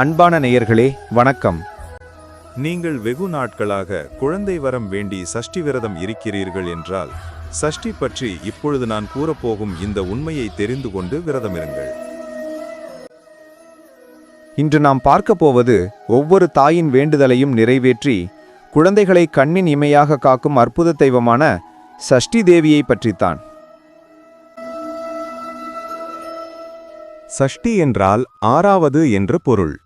அன்பான நேயர்களே வணக்கம். நீங்கள் வெகு நாட்களாக குழந்தை வரம் வேண்டி சஷ்டி விரதம் இருக்கிறீர்கள் என்றால் சஷ்டி பற்றி இப்பொழுது நான் கூறப்போகும் இந்த உண்மையை தெரிந்து கொண்டு விரதமிருங்கள். இன்று நாம் பார்க்க போவது ஒவ்வொரு தாயின் வேண்டுதலையும் நிறைவேற்றி குழந்தைகளை கண்ணின் இமையாக காக்கும் அற்புத தெய்வமான சஷ்டி தேவியை பற்றித்தான். சஷ்டி என்றால் ஆறாவது என்று பொருள்.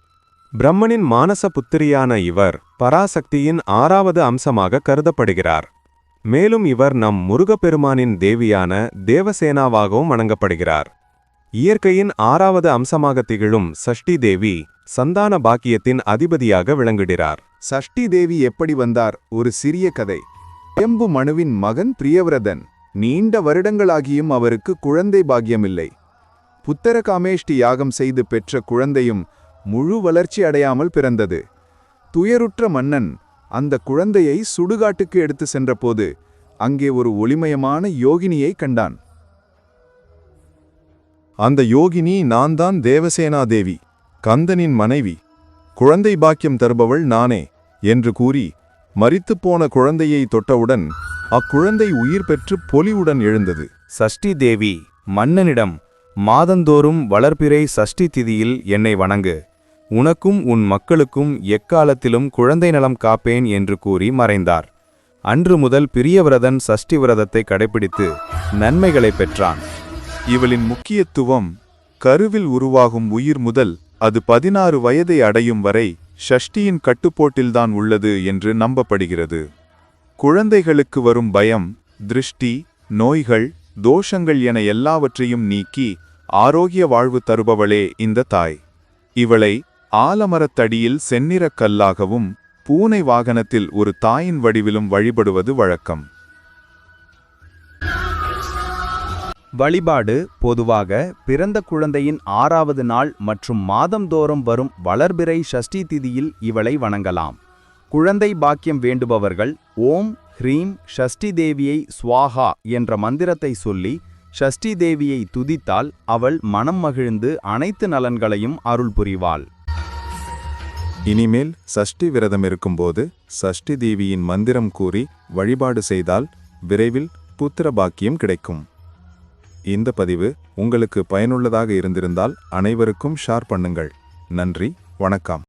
பிரம்மனின் மானச புத்திரியான இவர் பராசக்தியின் ஆறாவது அம்சமாக கருதப்படுகிறார். மேலும் இவர் நம் முருகப்பெருமானின் தேவியான தேவசேனாவாகவும் வணங்கப்படுகிறார். இயற்கையின் ஆறாவது அம்சமாக திகழும் சஷ்டி தேவி சந்தான பாக்கியத்தின் அதிபதியாக விளங்குகிறார். சஷ்டி தேவி எப்படி வந்தார்? ஒரு சிறிய கதை. சுயம்பு மனுவின் மகன் பிரியவிரதன். நீண்ட வருடங்களாகியும் அவருக்கு குழந்தை பாக்கியமில்லை. புத்தர காமேஷ்டி யாகம் செய்து பெற்ற குழந்தையும் முழு வளர்ச்சி அடையாமல் பிறந்தது. துயருற்ற மன்னன் அந்த குழந்தையை சுடுகாட்டுக்கு எடுத்து சென்றபோது அங்கே ஒரு ஒளிமயமான யோகினியை கண்டான். அந்த யோகினி நான் தான் தேவசேனா தேவி, கந்தனின் மனைவி. குழந்தை பாக்கியம் தருபவள் நானே என்று கூறி மரித்துப்போன குழந்தையை தொட்டவுடன் அக்குழந்தை உயிர் பெற்று பொலிவுடன் எழுந்தது. சஷ்டி தேவி மன்னனிடம், மாதந்தோறும் வளர்பிறை சஷ்டி திதியில் என்னை வணங்கு, உனக்கும் உன் மக்களுக்கும் எக்காலத்திலும் குழந்தை நலம் காப்பேன் என்று கூறி மறைந்தார். அன்று முதல் பிரியவிரதன் சஷ்டி விரதத்தை கடைபிடித்து நன்மைகளை பெற்றான். இவளின் முக்கியத்துவம் கருவில் உருவாகும் உயிர் முதல் அது 16 வயதை அடையும் வரை ஷஷ்டியின் கட்டுப்போட்டில்தான் உள்ளது என்று நம்பப்படுகிறது. குழந்தைகளுக்கு வரும் பயம், திருஷ்டி, நோய்கள், தோஷங்கள் என எல்லாவற்றையும் நீக்கி ஆரோக்கிய வாழ்வு தருபவளே இந்த தாய். இவளை ஆலமரத்தடியில் செந்நிறக் கல்லாகவும் பூனை வாகனத்தில் ஒரு தாயின் வடிவிலும் வழிபடுவது வழக்கம். வழிபாடு பொதுவாக பிறந்த குழந்தையின் 6வது நாள் மற்றும் மாதந்தோறும் வரும் வளர்பிறை சஷ்டி திதியில் இவளை வணங்கலாம். குழந்தை பாக்கியம் வேண்டுபவர்கள் ஓம் ஹ்ரீம் ஷஷ்டி தேவியை ஸ்வாஹா என்ற மந்திரத்தை சொல்லி ஷஷ்டி தேவியை துதித்தால் அவள் மனம் மகிழ்ந்து அனைத்து நலன்களையும் அருள் புரிவாள். இனிமேல் சஷ்டி விரதம் இருக்கும்போது சஷ்டி தேவியின் மந்திரம் கூறி வழிபாடு செய்தால் விரைவில் புத்திர பாக்கியம் கிடைக்கும். இந்த பதிவு உங்களுக்கு பயனுள்ளதாக இருந்திருந்தால் அனைவருக்கும் ஷேர் பண்ணுங்கள். நன்றி, வணக்கம்.